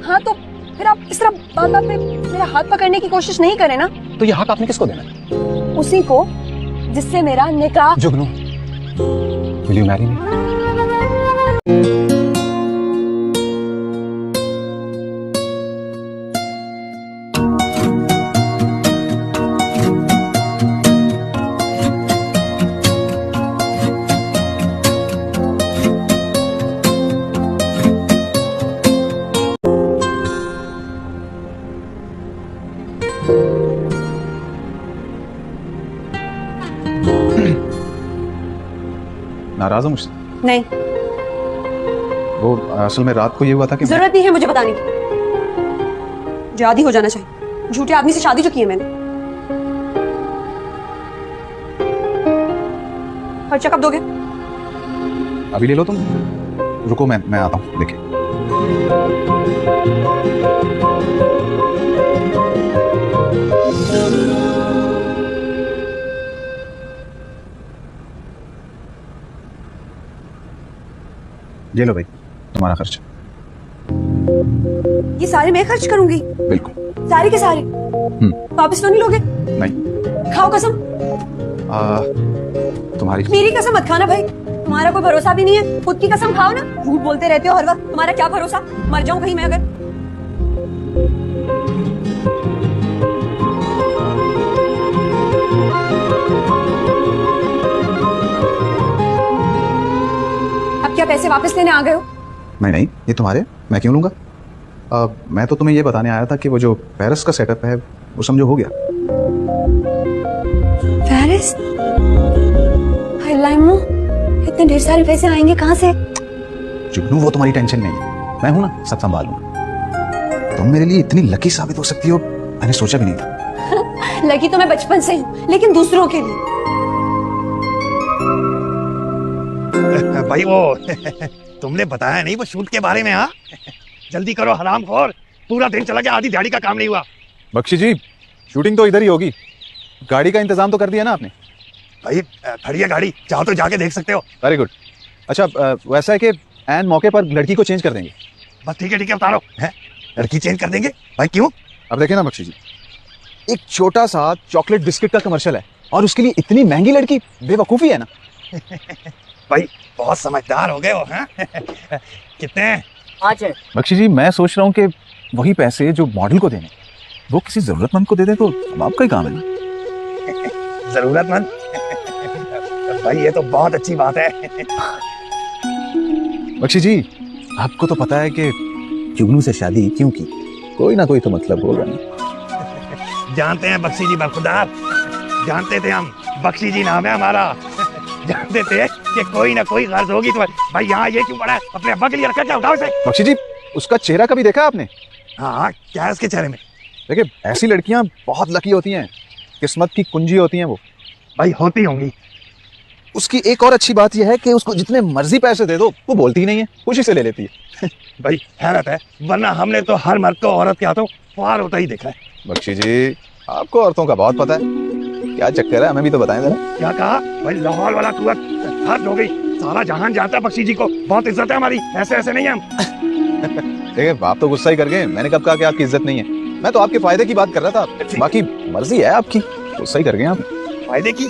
हाँ तो फिर आप इस तरह बात बात में मेरा हाथ पकड़ने की कोशिश नहीं करें ना। तो ये हाथ आपने किसको देना है? उसी को जिससे मेरा निकाह। जुगनू, विल यू मैरी मी? नाराज हो मुझसे? नहीं। वो असल में रात को ये हुआ था कि जरूरत नहीं है मुझे बताने की, मुझे आदी हो जाना चाहिए। झूठे आदमी से शादी जो की है मैंने। खर्चा कब दोगे? अभी ले लो तुम, रुको मैं आता हूँ लेके। ये लो भाई तुम्हारा खर्च। ये सारे मैं खर्च करूंगी? बिल्कुल। सारे के सारे? वापस तो नहीं लोगे? नहीं। खाओ कसम। तुम्हारी। मेरी कसम मत खाना भाई, तुम्हारा कोई भरोसा भी नहीं है। खुद की कसम खाओ ना, झूठ बोलते रहते हो हर वक्त। तुम्हारा क्या भरोसा, मर जाऊं कहीं मैं अगर। अब क्या पैसे वापस लेने आ गए हो? नहीं, ये तुम्हारे, मैं क्यों लूंगा? मैं तो तुम्हें ये बताने आया था कि वो जो पेरिस का सेटअप है वो समझो हो गया। पेरिस? इतने ढेर सारे पैसे आएंगे कहाँ से? जुगनू वो तुम्हारी टेंशन नहीं है, मैं हूं ना, सब संभालूंगा। तुम मेरे लिए इतनी लकी साबित हो सकती हो, मैंने सोचा भी नहीं था। लकी तो मैं बचपन से हूँ, लेकिन दूसरों के लिए। भाई वो तुमने बताया नहीं वो शूट के बारे में? हाँ जल्दी करो हरामखोर, पूरा दिन चला गया, आधी दिहाड़ी का काम नहीं हुआ। बख्शी जी, शूटिंग तो इधर ही होगी, गाड़ी का इंतजाम तो कर दिया ना आपने? भाई खड़ी है गाड़ी, चाहो तो जाके देख सकते हो। Very good. अच्छा वैसा है कि एन मौके पर लड़की को चेंज कर देंगे। बस ठीक है उतारो। है लड़की चेंज कर देंगे? भाई क्यों? अब देखें ना बख्शी जी, एक छोटा सा चॉकलेट बिस्किट का कमर्शियल है और उसके लिए इतनी महंगी लड़की, बेवकूफी है ना। भाई बहुत समझदार हो गए हो। हैं कितने? 5 है। बख्शी जी मैं सोच रहा हूँ कि वही पैसे जो मॉडल को देने वो किसी जरूरतमंद को दे दे तो अब आपका ही काम है ना। जरूरतमंद? भाई ये तो बहुत अच्छी बात है। बख्शी जी आपको तो पता है कि जुगनू से शादी क्यों की, कोई ना कोई तो मतलब होगा ना। जानते हैं बख्शी जी बरखुदार, जानते थे हम, बख्शी जी नाम है हमारा। जानते थे कि कोई ना कोई गर्ज होगी। तो भाई यहाँ ये क्यों पड़ा है? अपने अब्बा के लिए रखा क्या? उठाओ इसे। बख्शी जी उसका चेहरा कभी देखा आपने? हाँ क्या है उसके चेहरे में? देखिए ऐसी लड़कियां बहुत लकी होती हैं, किस्मत की कुंजी होती हैं वो। भाई होती होंगी। उसकी एक और अच्छी बात यह है कि उसको जितने मर्जी पैसे दे दो वो बोलती ही नहीं है, खुशी से ले लेती है। भाई हैरत है, वरना हमने तो हर मर्द को औरत के हाथों पार होता ही देखा है। बख्शी जी आपको औरतों का बहुत पता है, क्या चक्कर है हमें भी तो बताएं जरा। क्या कहा? भाई लाहौर वाला कुआं हद हो गई, सारा जहान जानता है बख्शी जी को, बहुत इज्जत है हमारी, ऐसे नहीं हम। देखिए आप तो गुस्सा ही कर गए, मैंने कब कहा कि आपकी इज्जत नहीं है, मैं तो आपके फायदे की बात कर रहा था, बाकी मर्जी है आपकी, गुस्सा ही कर गए आप। फायदे की?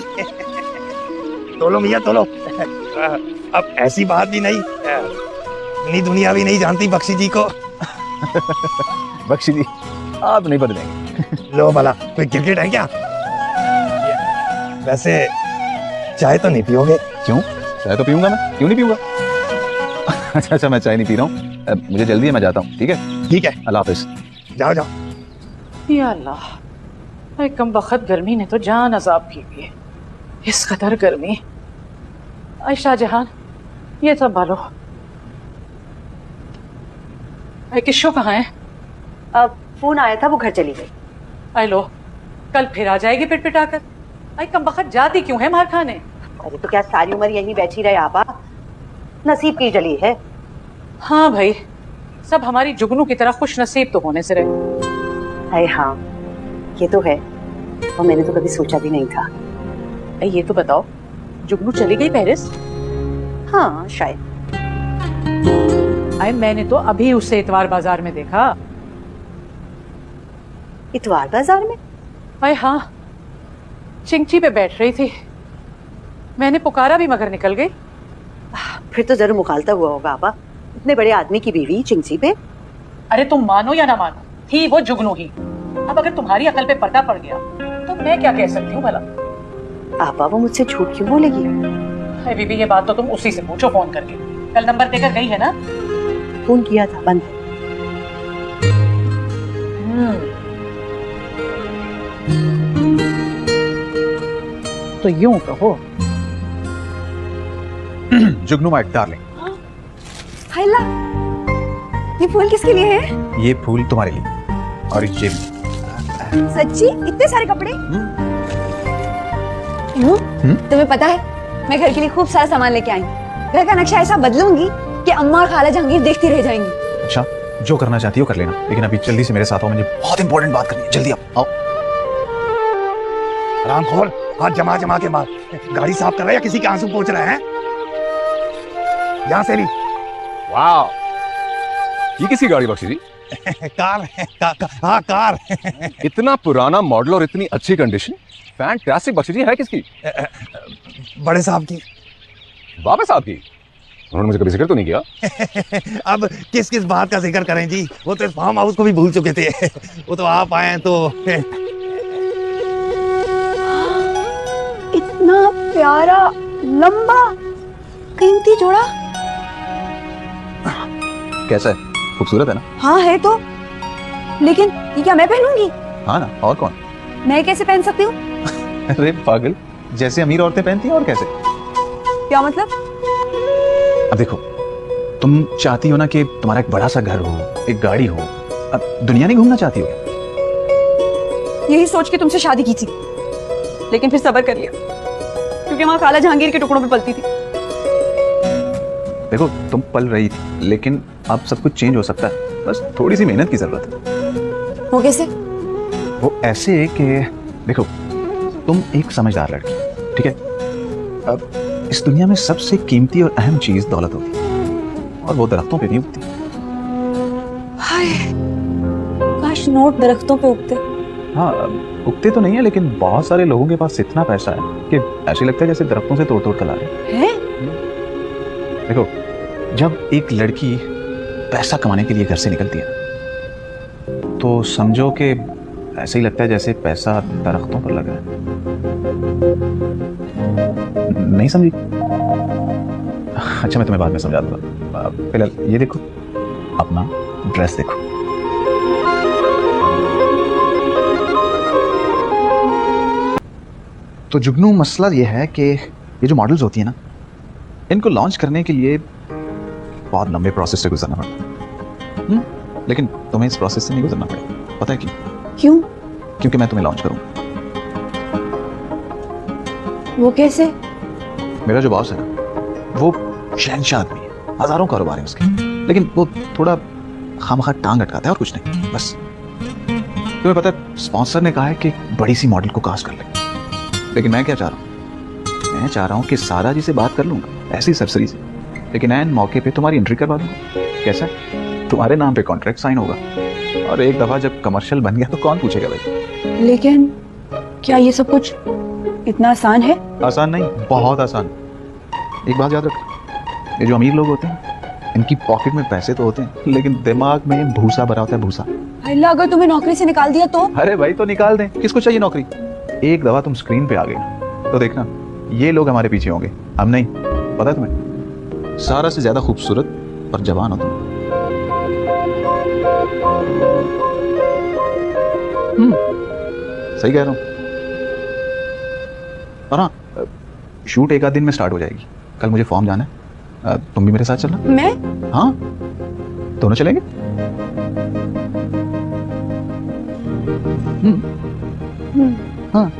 तोलो मियाँ तोलो। अब ऐसी बात भी नहीं, इतनी दुनिया भी नहीं जानती बख्शी जी को। बख्शी जी आप नहीं बदलेंगे। लो भला कोई क्रिकेट है क्या? वैसे चाय तो नहीं पियोगे? क्यों, चाय तो पीऊंगा मैं, क्यों नहीं पीऊंगा। अच्छा मैं चाय नहीं पी रहा हूँ, मुझे जल्दी है, मैं जाता हूँ। ठीक है ठीक है, अल्लाह हाफिज। जाओ जाओ। या अल्लाह, कम बखत गर्मी ने तो जान अजाब की हुई है। इस कदर गर्मी। शाहजहान ये संभालो। किशो कहाँ है? अब फोन आया था, वो घर चली गई। आई लो, कल फिर आ जाएगी पिटपिटाकर। कम बखत जाती क्यों है मार खाने? अरे तो क्या सारी उम्र यहीं बैठी रहे आपा? नसीब की जली है। हाँ भाई, सब हमारी जुगनू की तरह खुश नसीब तो होने से रहे। अरे हाँ ये तो है, और मैंने तो कभी सोचा भी नहीं था। ये तो बताओ, जुगनू चली गई पेरिस? हाँ शायद। मैंने तो अभी उसे इतवार बाजार में देखा, इतवार बाजार में? अरे हाँ, चिंची पे बैठ रही थी, मैंने पुकारा भी मगर निकल गई। फिर तो जरूर मुखालता हुआ होगा आपा, इतने बड़े आदमी की बीवी चिंची पे। अरे तुम मानो या ना मानो, थी वो जुगनू ही। अब अगर तुम्हारी अकल पे पर्दा पड़ गया तो मैं क्या कह सकती हूँ भला। आपा वो मुझसे झूठ क्यों बोलेगी? अरे बीबी, ये बात तो तुम उसी से पूछो फोन करके। कल नंबर देकर गई है ना? फोन किया था, बंद है। तो यूं कहो। जुगनू माय डार्लिंग, हाय ला, ये फूल किसके लिए है? ये फूल तुम्हारे लिए और ये भी। सच्ची? इतने सारे कपड़े? तुम्हें पता है मैं घर के लिए खूब सारा सामान लेके आई हूँ। घर का नक्शा ऐसा बदलूंगी कि अम्मा और खाला जहांगीर देखती रह जाएंगी। अच्छा, जो करना चाहती हो कर लेना, लेकिन अभी जल्दी से मेरे साथ आओ, मुझे बहुत इंपॉर्टेंट बात करनी है। जल्दी आओ। राम खोल, हाथ जमा जमा के मार। गाड़ी साफ कर रहा है या किसी के आंसू पोंछ रहे हैं? यहाँ से भी। वाह, ये किसकी गाड़ी बख्शी जी? कार है, हाँ कार। इतना पुराना मॉडल और इतनी अच्छी कंडीशन, फैंटास्टिक। बख्शी जी है किसकी? बड़े साहब की। बाबा साहब की? उन्होंने मुझे कभी जिक्र तो नहीं किया। अब किस किस बात का जिक्र करें जी, वो तो इस फार्म हाउस को भी भूल चुके थे। वो तो आप आए तो। इतना प्यारा लंबा कीमती जोड़ा। कैसा है? खूबसूरत है ना? हाँ है तो, लेकिन ये क्या मैं पहनूंगी? हाँ ना, और कौन? मैं कैसे पहन सकती हूँ? अरे पागल, जैसे अमीर औरतें पहनती हैं, और कैसे? क्या मतलब? अब देखो, तुम चाहती हो ना कि तुम्हारा एक बड़ा सा घर हो, एक गाड़ी हो। अब दुनिया नहीं घूमना चाहती हो? यही सोच के तुमसे शादी की थी, लेकिन फिर सब्र कर लिया क्योंकि वहां खाला जहांगीर के टुकड़ों पे पलती थी। देखो, तुम पल रही थी, लेकिन अब सब कुछ चेंज हो सकता है। बस थोड़ी सी मेहनत की जरूरत है। वो कैसे? वो ऐसे कि देखो, तुम एक समझदार लड़की, ठीक है? अब इस दुनिया में सबसे कीमती और अहम चीज दौलत होती है, और वो दरख्तों पे नहीं उगती। हाय, काश नोट दरख्तों पे उगते। हाँ, उगते तो नहीं है, लेकिन बहुत सारे लोगों के पास इतना पैसा है कि ऐसे लगता है जैसे दरख्तों से तोड़ तोड़ कर ला रहे हैं। देखो, जब एक लड़की पैसा कमाने के लिए घर से निकलती है ना, तो समझो कि ऐसे ही लगता है जैसे पैसा दरख्तों पर लगा है। नहीं समझी? अच्छा, मैं तुम्हें बाद में समझा दूंगा। फिलहाल ये देखो, अपना ड्रेस देखो। तो जुगनू, मसला ये है कि ये जो मॉडल्स होती है ना, इनको लॉन्च करने के लिए बहुत लंबे प्रोसेस से गुजरना पड़ता है। लेकिन तुम्हें इस प्रोसेस से नहीं गुजरना पड़ेगा। पता है क्यों? क्यों? क्योंकि मैं तुम्हें लॉन्च करूंगा। वो कैसे? मेरा जो बॉस है ना, वो शहंशाह आदमी है, हजारों कारोबार है उसके, लेकिन वो थोड़ा खामखा टांग अटकाता है और कुछ नहीं। बस तुम्हें पता है, स्पॉन्सर ने कहा है कि बड़ी सी मॉडल को कास्ट कर ले, लेकिन मैं क्या चाह रहा हूँ? मैं चाह रहा हूँ कि सारा जी से बात कर लूंगा, ऐसी सरसरी से, लेकिन ऐन मौके पे तुम्हारी एंट्री करवा दूंगा। कैसा? तुम्हारे नाम पे कॉन्ट्रैक्ट साइन होगा, और एक दफा जब कमर्शियल बन गया तो कौन पूछेगा भाई। लेकिन क्या ये सब कुछ इतना आसान है? आसान नहीं, बहुत आसान। एक बात याद रखो, ये जो अमीर लोग होते हैं, इनकी पॉकेट में पैसे तो होते हैं, लेकिन दिमाग में भूसा भरा होता है, भूसा। अल्लाह, अगर तुम्हें नौकरी से निकाल दिया तो? अरे भाई, तो निकाल दें, किसको चाहिए नौकरी? एक दफा तुम स्क्रीन पे आ गए तो देखना, ये लोग हमारे पीछे होंगे, हम नहीं। पता है तुम्हें, सारा से ज्यादा खूबसूरत और जवान हो तुम। सही कह रहा हूँ। और हाँ, शूट एक आध दिन में स्टार्ट हो जाएगी। कल मुझे फॉर्म जाना है, तुम भी मेरे साथ चलना। मैं? हाँ, दोनों चलेंगे। हाँ।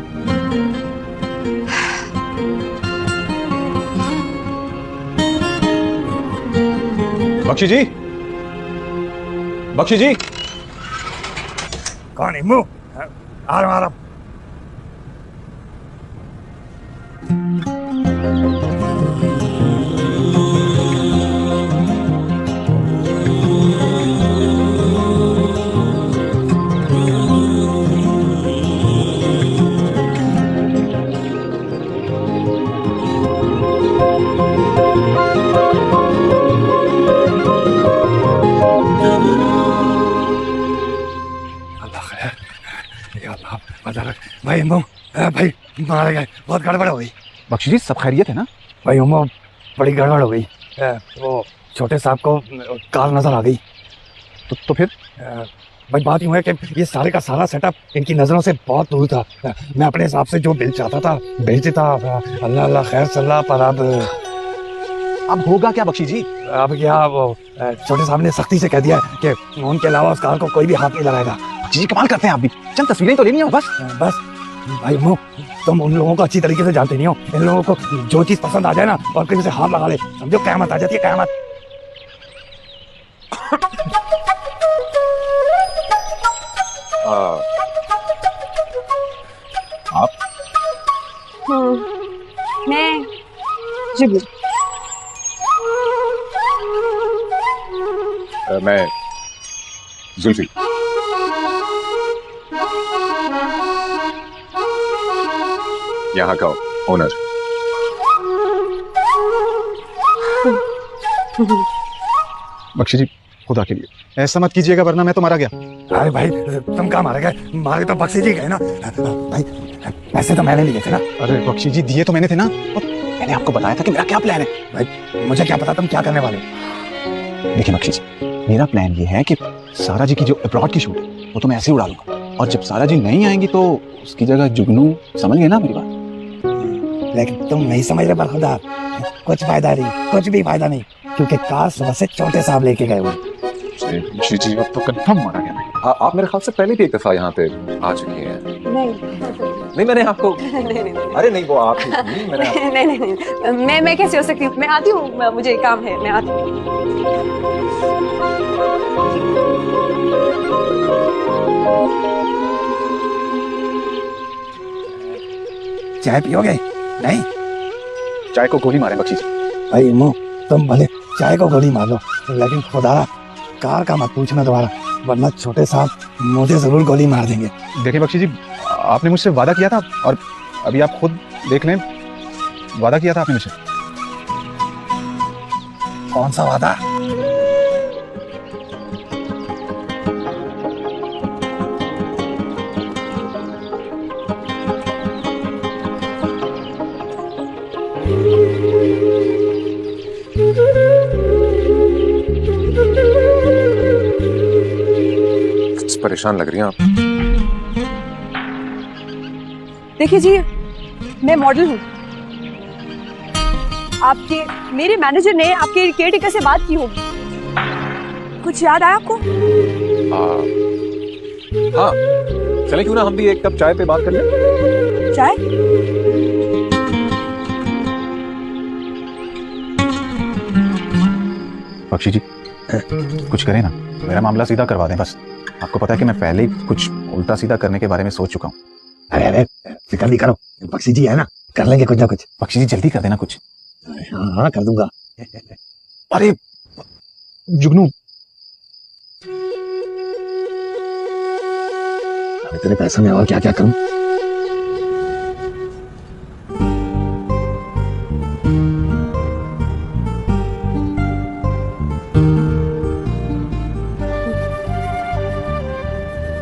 बख्शी जी, बख्शी जी। कौन है? मुंह आ रहा हूं। भाई इम्मो, भाई मारा गया, बहुत गड़बड़ हो गई। बख्शी जी, सब खैरियत है ना? भाई इम्मो, बड़ी गड़बड़ हो गई। वो छोटे साहब को कार नजर आ गई। तो फिर? भाई बात यूँ है कि ये सारे का सारा सेटअप इनकी नजरों से बहुत दूर था। मैं अपने हिसाब से जो बिल चाहता था भेज देता। अल्लाह अल्लाह खैर सल्ला, पर अब होगा क्या बख्शी जी? अब क्या, वो छोटे साहब ने सख्ती से कह दिया कि उनके अलावा उस कार को कोई भी हाथ नहीं लगाएगा। बख्शी जी कमाल करते हैं आप भी, चंद तस्वीरें तो लेनी हो बस। बस भाई इम्मो, तुम उन लोगों को अच्छी तरीके से जानते नहीं हो। इन लोगों को जो चीज पसंद आ जाए ना और किसी से हाथ लगा ले, समझो क़यामत आ जाती है, क़यामत। आप? मैं जुगनू। मैं जुल्फी। यहाँ का ओनर। बख्शी जी, खुदा के लिए ऐसा मत कीजिएगा वरना मैं तो मारा गया। अरे भाई तुम कहाँ मारे गए? मारे तो बख्शी जी गए ना। भाई पैसे तो मैंने लिए थे ना। अरे बख्शी जी, दिए तो मैंने थे ना, और मैंने आपको बताया था कि मेरा क्या प्लान है। भाई मुझे क्या पता तुम क्या करने वाले हो। देखिए बख्शी जी, मेरा प्लान ये है कि सारा जी की जो अब्रॉड की शूट है वो तो मैं ऐसे ही उड़ा लूंगा, और जब सारा जी नहीं आएंगी तो उसकी जगह जुगनू, समझ गए ना मेरी बात? लेकिन तुम नहीं समझ रहे बरखुरदार, कुछ फायदा नहीं, कुछ भी फायदा नहीं, क्योंकि कार सुबह से छोटे साहब लेके गए हुए। बख्शी जी, अब तो कंफर्म मारा गया मैं। आप मेरे ख्याल से पहले भी एक दफा यहाँ पे आ चुकी हैं। नहीं मैंने आपको, अरे नहीं वो आप ही थी, मैंने नहीं, मैं कैसे हो सकती हूँ? मैं आती हूँ, मुझे काम है, मैं आती हूँ। चाय पियोगे? नहीं चाय को गोली मारे बख्शी जी। भाई इम्मो, तुम भले चाय को गोली मार लो, लेकिन खुदा कार का मत पूछना दोबारा, वरना छोटे साहब मुझे जरूर गोली मार देंगे। देखिए बख्शी जी, आपने मुझसे वादा किया था, और अभी आप खुद देख लें, वादा किया था आपने मुझसे। कौन सा वादा? परेशान लग रही हैं आप। देखिए जी, मैं मॉडल हूँ। आपके मेरे मैनेजर ने आपके केयरटेकर से बात की होगी, कुछ याद आया आपको? हाँ, चले क्यों ना हम भी एक कप चाय पे बात कर लें? चाय? बख्शी जी कुछ करें ना, मेरा मामला सीधा करवा दें बस। आपको पता है कि मैं पहले ही कुछ उल्टा सीधा करने के बारे में सोच चुका हूँ। अरे अरे फिक्र नहीं करो, बख्शी जी है ना, कर लेंगे कुछ ना कुछ। बख्शी जी जल्दी कर देना कुछ। हाँ हाँ कर दूंगा। अरे जुगनू, अरे तेरे पैसे में और क्या क्या करूं?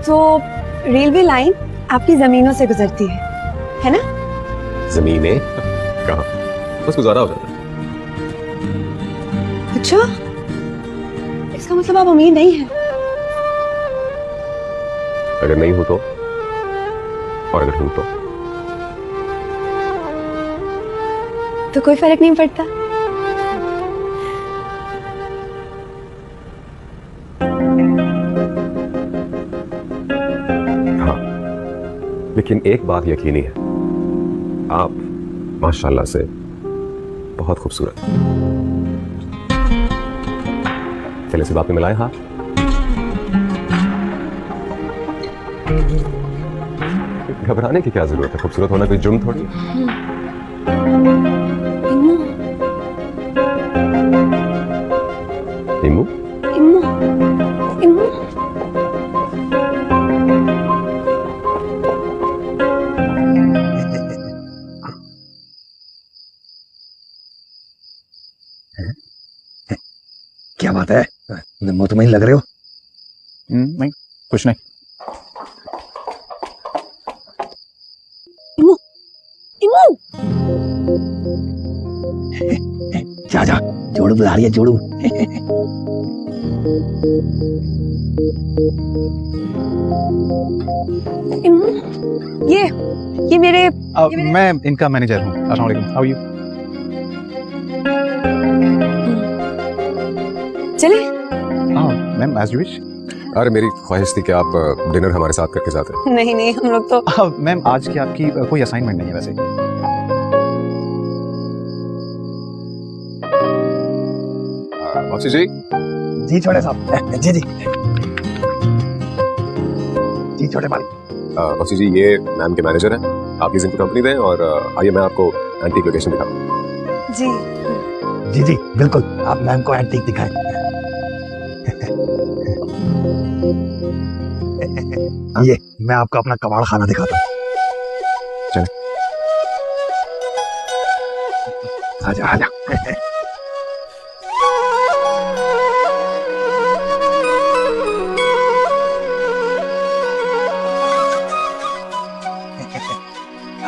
तो रेलवे लाइन आपकी जमीनों से गुजरती है ना? जमीनें कहाँ, बस गुजारा हो जाता है। अच्छा, इसका मतलब आप अमीर नहीं हैं। अगर नहीं हूं तो, और अगर हूं तो कोई फर्क नहीं पड़ता। हाँ, लेकिन एक बात यकीनी है, आप माशाल्लाह से बहुत खूबसूरत। चले से बात में मिलाए हाथ। घबराने की क्या जरूरत है, खूबसूरत होना कोई जुर्म थोड़ी है। इम्मू? इम्मू, इम्मू। क्या बात है, मुतमईन लग रहे हो? नहीं कुछ नहीं। जोड़ू बुला रही है, जोड़ू। ये मेरे मैं इनका मैनेजर हूँ। अस्सलाम वालेकुम, हाउ आर यू? चले। हाँ मैम, एज यू विश। अरे मेरी ख्वाहिश थी कि आप डिनर हमारे साथ करके जाते। नहीं नहीं, हम लोग तो मैम आज की आपकी कोई असाइनमेंट नहीं है वैसे। बख्शी जी। जी छोटे साहब। जी जी जी छोटे मालिक। बख्शी जी, ये मैम के मैनेजर हैं। आप प्लीज इनको कंपनी दें और आइए मैं आपको एंटीक लोकेशन दिखाऊं। जी जी जी बिल्कुल, आप मैम को एंटीक दिखाएं। ये मैं आपको अपना कबाड़ खाना दिखाता हूँ। चले। आजा आजा।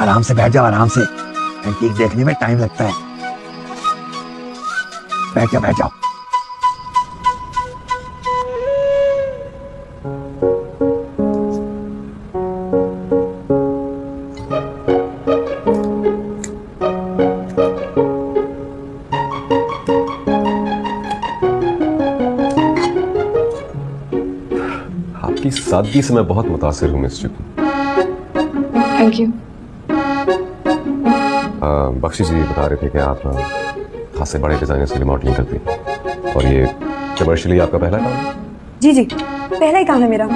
आराम से बैठ जाओ, आराम से। एंटीक देखने में टाइम लगता है। बैठ जाओ बैठ जाओ। आपकी सादगी से मैं बहुत मुतासिर हूँ miss Jugnu. Thank you. Bakshi जी बता रहे थे कि आप खासे बड़े डिजाइनर्स के लिए मॉडलिंग करती हैं और ये कमर्शियली आपका पहला काम है? जी जी, पहला ही काम है मेरा।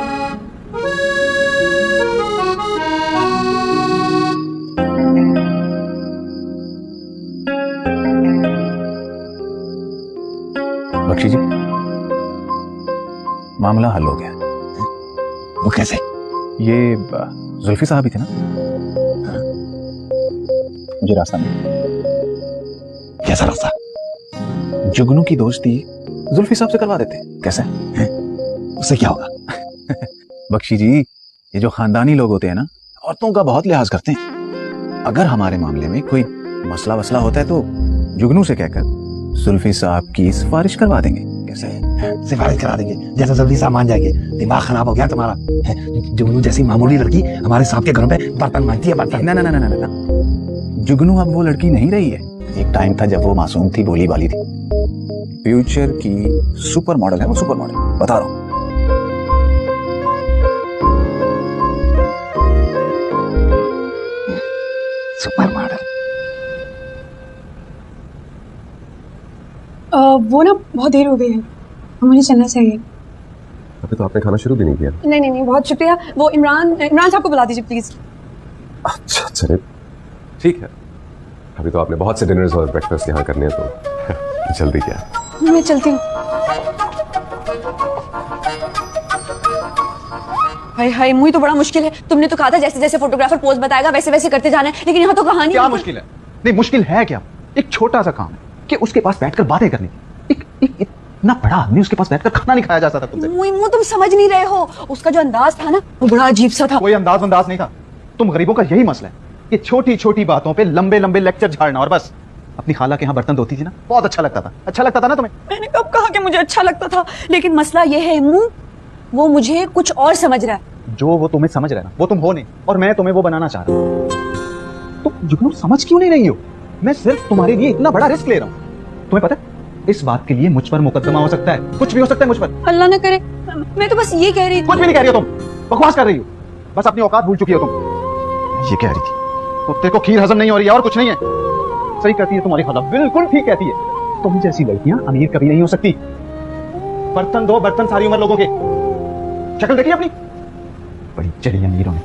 बख्शी जी, मामला हल हो गया। वो कैसे? ये जुल्फी साहब ही थे ना? मुझे रास्ता नहीं। कैसा रास्ता? जुगनू की दोस्ती जुल्फी साहब से करवा देते। कैसे? उससे क्या होगा? बख्शी जी, ये जो खानदानी लोग होते हैं ना, औरतों का बहुत लिहाज करते हैं। अगर हमारे मामले में कोई मसला वसला होता है तो जुगनू से कहकर जुल्फी साहब की सिफारिश करवा देंगे। कैसे? सिफारिश करा देंगे, जैसे जल्दी साहब मान जाएंगे। दिमाग खराब हो गया तुम्हारा? जुगनू जैसी मामूली लड़की हमारे साहब के घरों पे बर्तन मांगती है, बर्तन। ना ना ना ना ना ना, जुगनू अब वो लड़की नहीं रही है। एक टाइम था जब वो मासूम थी, भोली भाली थी। फ्यूचर की सुपर मॉडल है वो, सुपर मॉडल बता रहा हूँ। Super model? वो ना बहुत देर हो गई है, मुझे चलना चाहिए। अभी तो आपने खाना शुरू भी नहीं किया। नहीं नहीं नहीं, बहुत शुक्रिया। वो इमरान साहब को बुला दीजिए प्लीज। अच्छा चले, ठीक है। अभी तो आपने बहुत से डिनर्स और ब्रेकफास्ट यहाँ करने हैं तो जल्दी क्या। मैं चलती हूँ। हाय हाय, मुझे तो बड़ा मुश्किल है। तुमने तो कहा था जैसे जैसे फोटोग्राफर पोज बताएगा वैसे वैसे करते जाना है, लेकिन यहाँ तो कहानी। क्या मुश्किल है? नहीं मुश्किल है क्या? एक छोटा सा काम है कि उसके पास बैठकर बातें करनी। एक इतना बड़ा आदमी, उसके पास बैठकर खाना नहीं खाया जा सकता तुमसे। मुझे तुम समझ नहीं रहे हो। उसका जो अंदाज था ना, वो बड़ा अजीब सा था। कोई अंदाज नहीं था। तुम गरीबों का यही मसला है कि छोटी छोटी बातों पे लंबे लंबे लेक्चर झाड़ना और बस। अपनी खाला के यहाँ बर्तन धोती थी ना, बहुत अच्छा लगता था। अच्छा लगता था ना तुम्हें? मैंने कब कहा कि मुझे अच्छा लगता था? लेकिन मसला ये है इम्मू, वो मुझे कुछ और समझ रहा है। जो वो तुम्हें समझ रहा है ना, वो तुम हो नहीं, और मैं तुम्हें वो बनाना चाह रहा हूँ। तुम जुगनू समझ क्यों नहीं रही हो? मैं सिर्फ तुम्हारे लिए इतना बड़ा रिस्क ले रहा हूँ। तुम्हें पता है इस बात के लिए मुझ पर मुकदमा हो सकता है, कुछ भी हो सकता है मुझ पर। अल्लाह ना करे। मैं तो बस ये कह रही थी। कुछ भी नहीं कह रही हो तुम, बकवास कर रही हो। बस अपनी औकात भूल चुकी हो तुम। ये कह रही थी कुत्ते को खीर हजम नहीं हो रही है और कुछ नहीं है। सही कहती है तुम्हारी खाला, बिल्कुल ठीक कहती है। तुम जैसी लड़कियां अमीर कभी नहीं हो सकती। बर्तन दो बर्तन सारी उम्र लोगों के। शक्ल देखी अपनी, बड़ी चढ़ी अमीरों ने।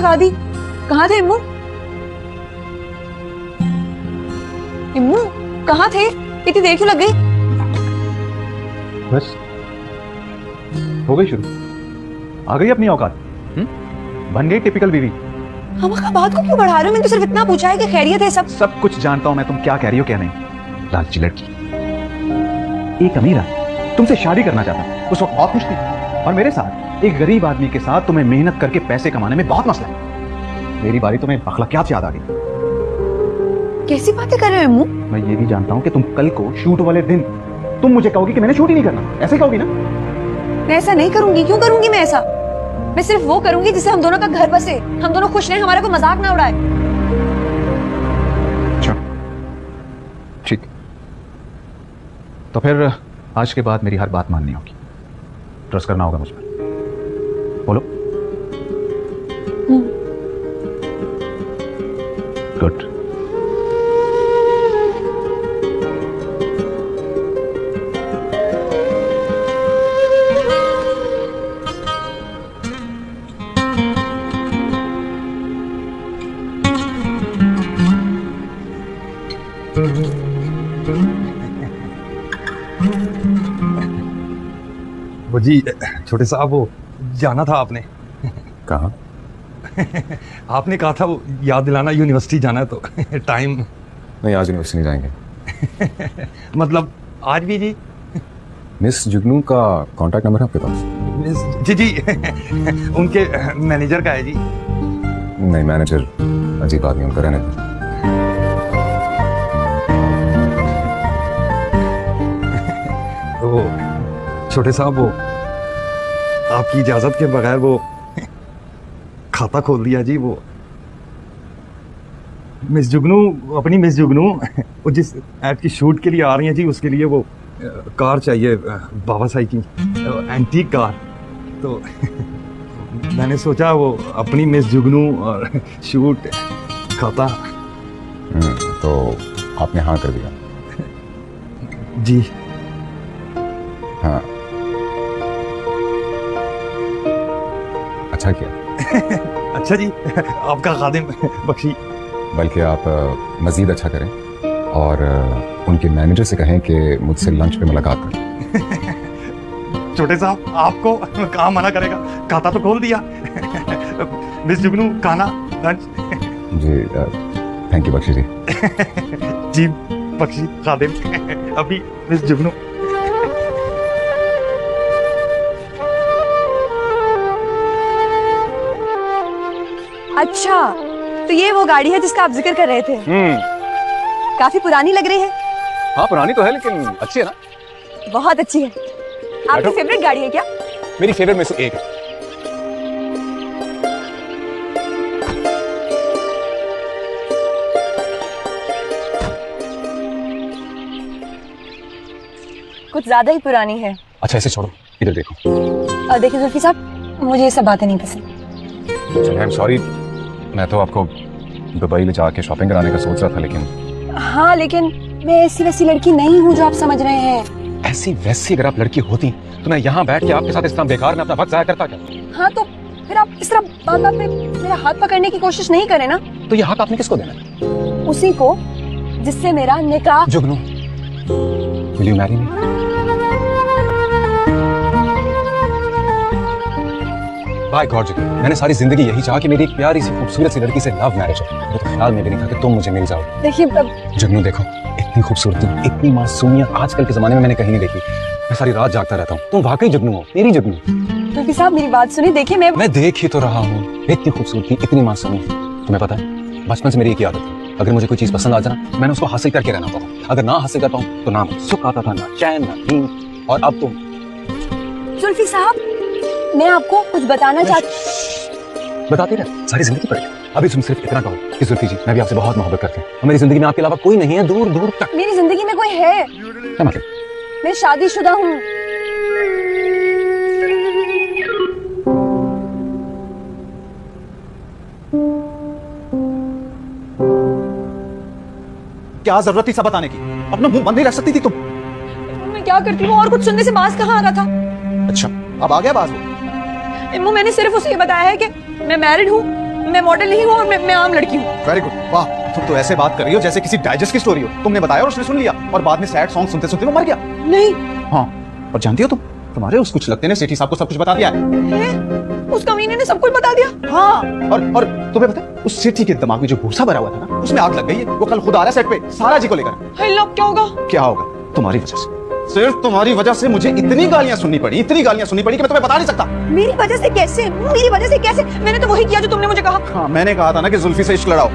जगा दी। कहाँ थे इम्मू? इम्मू कहाँ थे? इतनी देर क्यों लग गई? बस हो गई शुरू, आ गई अपनी औकात। बन गई टिपिकल बीवी। हम बात को क्यों बढ़ा रहे हो? मैंने तो सिर्फ इतना पूछा है कि खैरियत है सब। सब कुछ जानता हूं मैं, तुम क्या कह रही हो क्या नहीं। लालची लड़की, एक अमीर आदमी तुमसे शादी करना चाहता, उस वक्त बहुत खुश थी, और मेरे साथ एक गरीब आदमी के साथ तुम्हें मेहनत करके पैसे कमाने में बहुत मसला है। मेरी बारी तुम्हें अखलाकियात याद आ गई। कैसी बातें कर रहे हो इम्मू? मैं ये भी जानता हूं कि तुम कल को शूट वाले दिन तुम मुझे कहोगी कि मैंने शूट ही नहीं करना, ऐसे कहोगी ना? मैं ऐसा नहीं करूंगी। क्यों करूंगी मैं ऐसा? मैं सिर्फ वो करूंगी जिससे हम दोनों का घर बसे, हम दोनों खुश रहे, हमारा कोई मजाक ना उड़ाए। अच्छा ठीक, तो फिर आज के बाद मेरी हर बात माननी होगी, ट्रस्ट करना होगा मुझ पर। बोलो। गुड। वो जी छोटे साहब, वो जाना था आपने। कहाँ? आपने कहा था वो याद दिलाना, यूनिवर्सिटी जाना है तो टाइम। नहीं, आज यूनिवर्सिटी नहीं जाएंगे। मतलब आज भी जी? मिस जुगनू का कांटेक्ट नंबर है आपके पास? जी जी उनके मैनेजर का है जी। नहीं, मैनेजर अजीब आदमी, उनका रहने दो। वो छोटे साहब, वो आपकी इजाजत के बगैर वो खाता खोल दिया जी। वो मिस जुगनू, अपनी मिस जुगनू वो जिस ऐड की शूट के लिए आ रही हैं जी, उसके लिए वो कार चाहिए, बाबा साई की एंटीक कार। तो मैंने सोचा वो अपनी मिस जुगनू और शूट खाता। तो आपने हाँ कर दिया? जी हाँ, अच्छा किया। अच्छा जी, आपका खादिम बख्शी। बल्कि आप मजीद अच्छा करें और उनके मैनेजर से कहें कि मुझसे लंच पे मुलाकात करें। छोटे साहब, आपको कहाँ मना करेगा, खाता तो खोल दिया। मिस जुगनू खाना लंच। जी थैंक यू बख्शी जी। जी बख्शी खादिम, अभी मिस जुगनू। अच्छा, तो ये वो गाड़ी है जिसका आप जिक्र कर रहे थे? काफी पुरानी लग रही है। हाँ पुरानी तो है लेकिन अच्छी है ना? बहुत अच्छी है। आपकी बैठो। फेवरेट गाड़ी है क्या? मेरी फेवरेट में से एक है। कुछ ज्यादा ही पुरानी है। अच्छा इसे छोड़ो, इधर देखो। देखिए जुल्फी साहब, मुझे ये सब बातें नहीं पसंद। चलिए आई एम सॉरी, मैं तो आपको दुबई ले जाके शॉपिंग कराने का सोच रहा था, लेकिन हाँ, लेकिन मैं ऐसी वैसी लड़की नहीं हूँ जो आप समझ रहे हैं। ऐसी वैसी अगर आप लड़की होती तो मैं यहाँ बैठ के आपके साथ इस तरह बेकार में अपना वक्त जाया करता क्या? हाँ, तो फिर आप इस तरह बात बात पे मेरा हाथ पकड़ने की कोशिश नहीं करें ना। तो ये हक आपने किसको देना है? उसी को जिससे मेरा निकाह। Jugnu, will you marry me? By God Jugnu, मैंने सारी जिंदगी यही चाहा कि मेरी एक प्यारी सी खूबसूरत सी लड़की से लव मैरिज हो। मुझे तो ख्याल में भी नहीं था कि तुम मुझे मिल जाओ। देखिए जुगनू देखो, इतनी खूबसूरती, इतनी मासूमियत आजकल के जमाने में मैंने कहीं नहीं देखी। मैं सारी रात जागता रहता हूँ। तुम वाकई जुगनू हो, मेरी जुगनू। जुल्फी साहब मेरी बात सुनिए। देखिए मैं देख ही तो रहा हूँ, इतनी खूबसूरती, इतनी मासूमियत। तुम्हें पता है बचपन से मेरी एक आदत है, अगर मुझे कोई चीज पसंद आ जाना मैंने उसको हासिल करके रहना था। अगर ना हासिल कर पाऊँ तो ना सुख आता था, ना चैन, ना नींद। और अब तुम। जुल्फी साहब, मैं आपको कुछ बताना चाहती। बताते रहे सारी जिंदगी पड़ी। अभी तुम सिर्फ इतना कहो कि जुल्फी जी, मैं भी आपसे बहुत मोहब्बत करती हूँ और मेरी जिंदगी में आपके अलावा कोई नहीं है, दूर दूर तक। मेरी जिंदगी में कोई है? क्या मतलब? मैं शादीशुदा हूँ। क्या जरूरत थी सब बताने की? अपना मुंह बंद नहीं रख सकती थी तुम? मैं क्या करती हूँ, और कुछ सुनने से बाज कहाँ आ रहा था? अच्छा अब आ गया बाज वो? इम्मू, मैंने सिर्फ उसे ये बताया है कि मैं मैरिड हूँ मैं मॉडल नहीं हूँ और मैं आम लड़की हूँ। वेरी गुड, वाह, तुम तो ऐसे बात कर रही हो जैसे किसी डाइजेस्ट की स्टोरी हो। तुमने बताया और उसने सुन लिया और बाद में सैड सॉन्ग सुनते सुनते वो मर गया। नहीं। हाँ, और जानती हो तुम, तुम्हारे उस कुछ लगते ने सेठी साहब को सब कुछ बता दिया है। उस कमीने ने सब कुछ बता दिया। हाँ, और तुम्हें पता है उस सेठी के दिमाग में जो भूसा भरा हुआ था ना, उसमें आग लग गई है। वो कल खुद आ रहा है सेट पे सारा जी को लेकर। हाय अल्लाह, क्या होगा? क्या होगा? तुम्हारी वजह से, सिर्फ तुम्हारी वजह से मुझे इतनी गालियां सुननी पड़ी, इतनी गालियां सुननी पड़ी कि मैं तुम्हें बता नहीं सकता। मेरी वजह से कैसे? मेरी वजह से कैसे? मैंने तो वही किया जो तुमने मुझे कहा। हाँ, मैंने कहा था ना कि जुल्फी से इश्क लड़ाओ।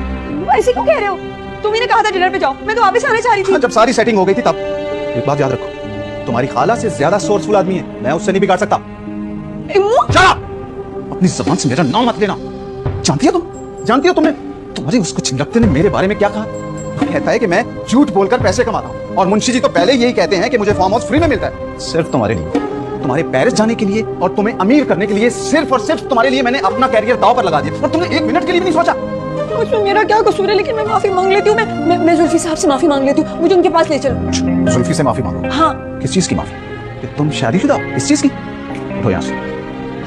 ऐसे क्यों कह रहे हो? तुम्ही ने कहा था डिनर पे जाओ, मैं तो वापस आना चाह रही थी। हाँ, जब सारी सेटिंग हो गई थी तब। एक बात याद रखो, तुम्हारी खाला से ज्यादा सोर्सफुल आदमी है, मैं उससे नहीं बिगाड़ सकता। Shut up! अपनी जबान से मेरा नाम मत लेना। जानती हो तुमने तुम्हारी उसको छिंदकते ने मेरे बारे में क्या कहा? कहता है कि मैं झूठ बोलकर पैसे कमाता हूँ और मुंशी जी तो पहले यही कहते हैं कि मुझे फार्म हाउस फ्री में मिलता है। सिर्फ तुम्हारे लिए, तुम्हारे पेरिस जाने के लिए और तुम्हें अमीर करने के लिए, सिर्फ और सिर्फ तुम्हारे लिए मैंने अपना कैरियर दांव पर लगा दिया और तुमने एक मिनट के लिए भी नहीं सोचा। उसमें मेरा क्या कसूर है? लेकिन मैं माफी मांग लेती हूँ। मैं जुल्फी साहब से माफी मांग लेती हूँ, मुझे उनके पास ले चलो। जुल्फी से माफी मांगो? हाँ। किस चीज की माफी? कि तुम शादीशुदा हो? इस चीज की? उठो यहाँ से,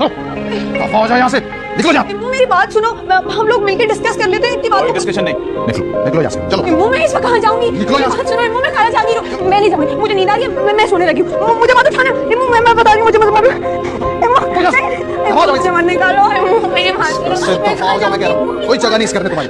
दफा हो जाओ यहाँ से, निकलो यहाँ। इम्मू, मेरी बात सुनो, हम लोग मिलकर डिस्कस कर लेते हैं इतनी बात। कोई डिस्कशन नहीं, निकलो यहाँ से, चलो। इम्मू, मैं इस वक्त कहाँ जाऊंगी? निकलो यहाँ से। बात सुनो इम्मू, मैं खाना चाहती हूँ। मैं नहीं जाऊंगी, मुझे नींद आ रही है, मैं सोने लगी हूँ। मुझे मत उठाना इम्मू, मैं बता रही हूँ, मुझे मत मारो। इम्मू, मुझे मत निकालो इम्मू, मेरी बात सुनो। दफा हो जाओ, मैं कह रहा हूँ, कोई जगह नहीं इस घर में तुम्हारी।